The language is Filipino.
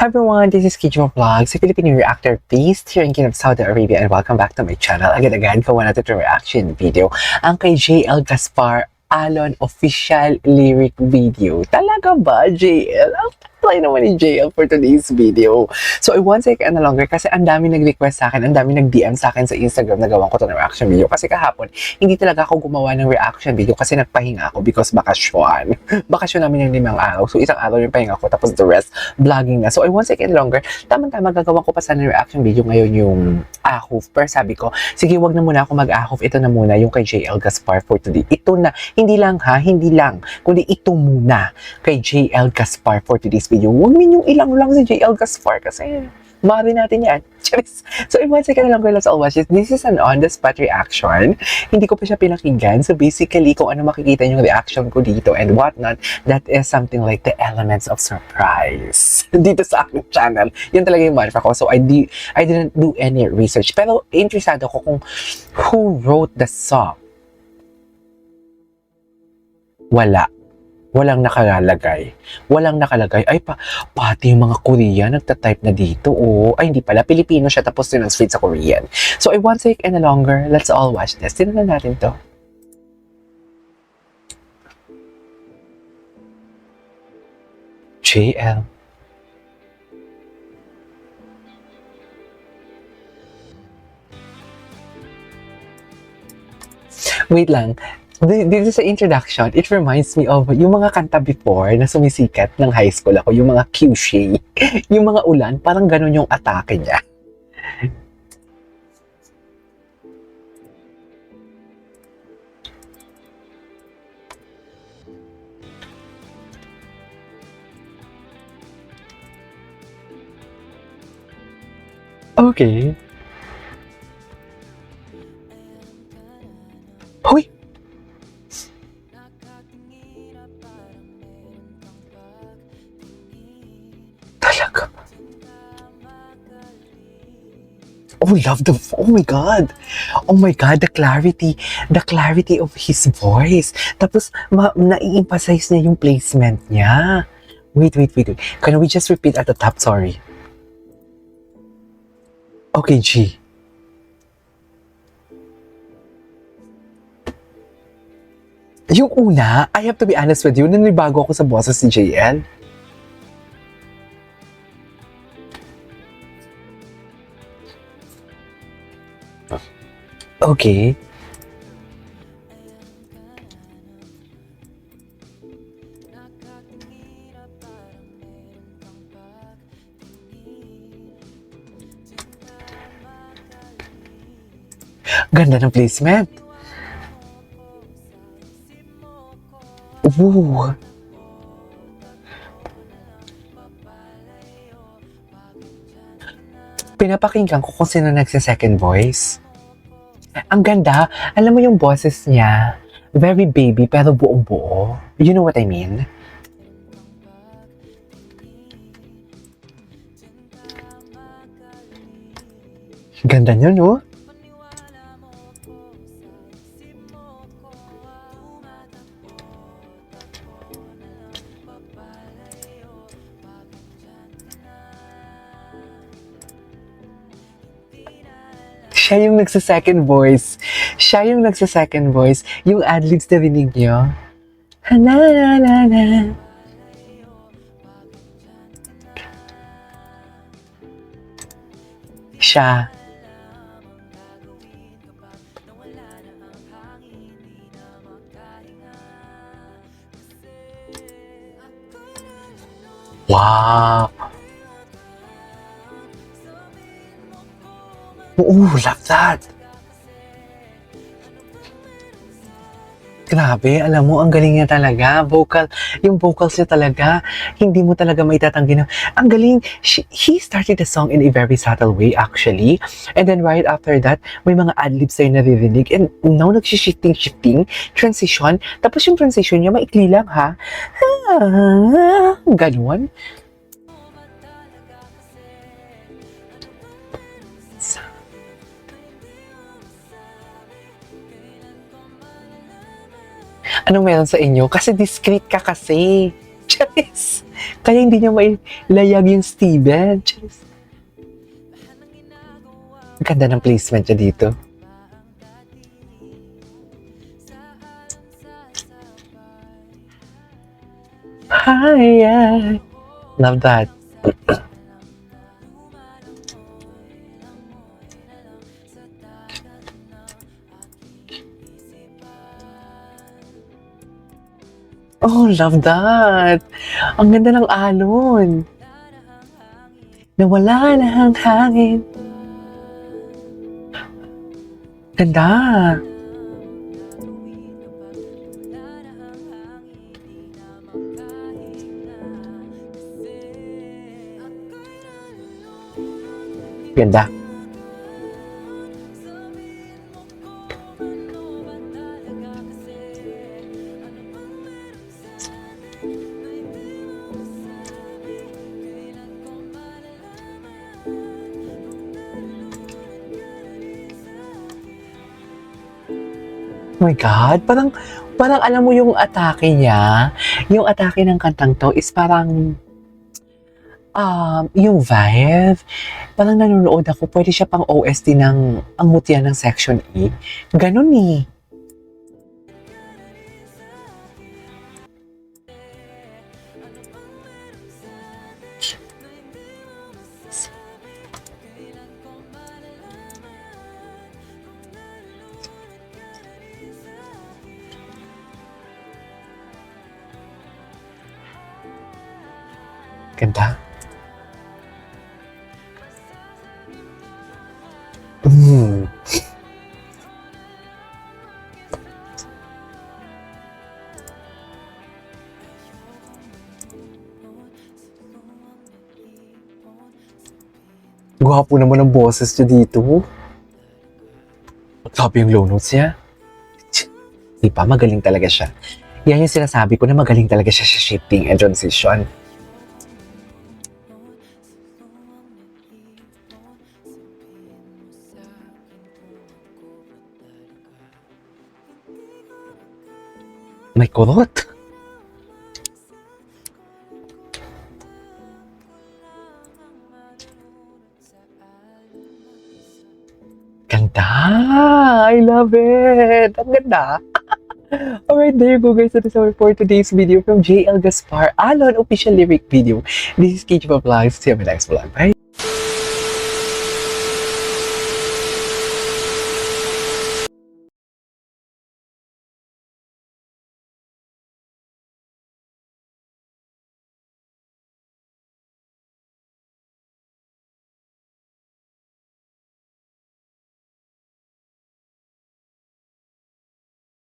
Hi everyone, this is Kijo Vlogs, a Filipino reactor based here in Kingdom of Saudi Arabia, and welcome back to my channel. Again, gawa natin itong reaction video. Ang kay JL Gaspar Alon official lyric video. Talaga ba, JL? Ang tatlay naman ni JL for today's video. So, I won't take any longer kasi ang dami nag-request sa akin, ang dami nag-DM sa akin sa Instagram na gawan ko itong reaction video. Kasi kahapon, hindi talaga ako gumawa ng reaction video kasi nagpahinga ako because bakasyon. Bakasyon namin ng 5 araw. So, isang araw yung pahinga ko, tapos the rest, vlogging na. So, I won't take any longer. Tama-tama, gagawa ko pa sana ng reaction video ngayon yung Ahoof. Pero sabi ko, sige, wag na muna ako mag-Ahoof. Ito na muna yung kay JL Gaspar for today. Ito na, hindi lang, kundi ito muna kay JL Gaspar for today's video. Huwag ninyong ilang lang si JL Gaspar kasi mahal natin yan. Charis. So, in 1 second lang, let's all watch it. This is an on-the-spot reaction. Hindi ko pa siya pinakinggan. So, basically, kung ano makikita yung reaction ko dito and whatnot, that is something like the elements of surprise. Dito sa aking channel. Yan talaga yung mantra ko. So, I didn't do any research. Pero, interesado ko kung who wrote the song. Walang nakalagay. Ay, pati yung mga Korean nagtatype na dito. Oh, ay, hindi pala. Pilipino siya tapos translate sa Korean. So, I won't take any longer. Let's all watch this. Tingnan natin to. JL. Wait lang. Dito sa introduction, it reminds me of yung mga kanta before na sumisikat ng high school ako, yung mga Kyushay, yung mga ulan, parang ganun yung atake niya. Okay. Hoy! Talaga ba? Oh my God, the clarity of his voice. Tapos, nai-emphasize niya yung placement niya. Wait. Can we just repeat at the top? Sorry. Okay, G. Yung una, I have to be honest with you, nanibago ako sa boses ni JL. Okay. Ganda ng placement. Ooh. Pinapakinggan ko kung sino nagsa-second voice. Ang ganda. Alam mo yung boses niya, very baby pero buong-buo. You know what I mean? Ganda niyo, no? Siya yung nagsa-second voice. Yung adlibs na rinig nyo. Ha-na-na-na-na. Siya. Wow. Ooh, love that. Grabe, alam mo, ang galing niya talaga. Yung vocals niya talaga, hindi mo talaga maitatanggi na. Ang galing, he started the song in a very subtle way actually. And then right after that, may mga adlibs tayo naririnig. And now, nagsishifting, transition. Tapos yung transition niya, maikli lang ha. Ganon. Anong meron sa inyo? Kasi discreet ka kasi. Charis! Kaya hindi niya mailayag yung Steven. Charis. Ang ganda ng placement niya dito. Hi, love that. Oh, love that. Ang ganda ng alon. Nawala na ang hangin. Ganda. Ganda. Oh my God, parang alam mo yung atake niya, yung atake ng kantang to is parang, yung vibe, parang nanonood ako, pwede siya pang OST ng Ang Mutya ng Section E. Ganun eh. Ganda. Mm. Gwapo naman ang boses niya dito. Grabe yung low notes niya. Di ba? Magaling talaga siya. Yan yung sinasabi ko na magaling talaga siya sa shifting and transition. May kurot. Ganda! I love it! Ang ganda! Alright, there you go guys. That is our for today's video from JL Gaspar Alon official lyric video. This is KJ Vlogs. See you in my next vlog. Bye!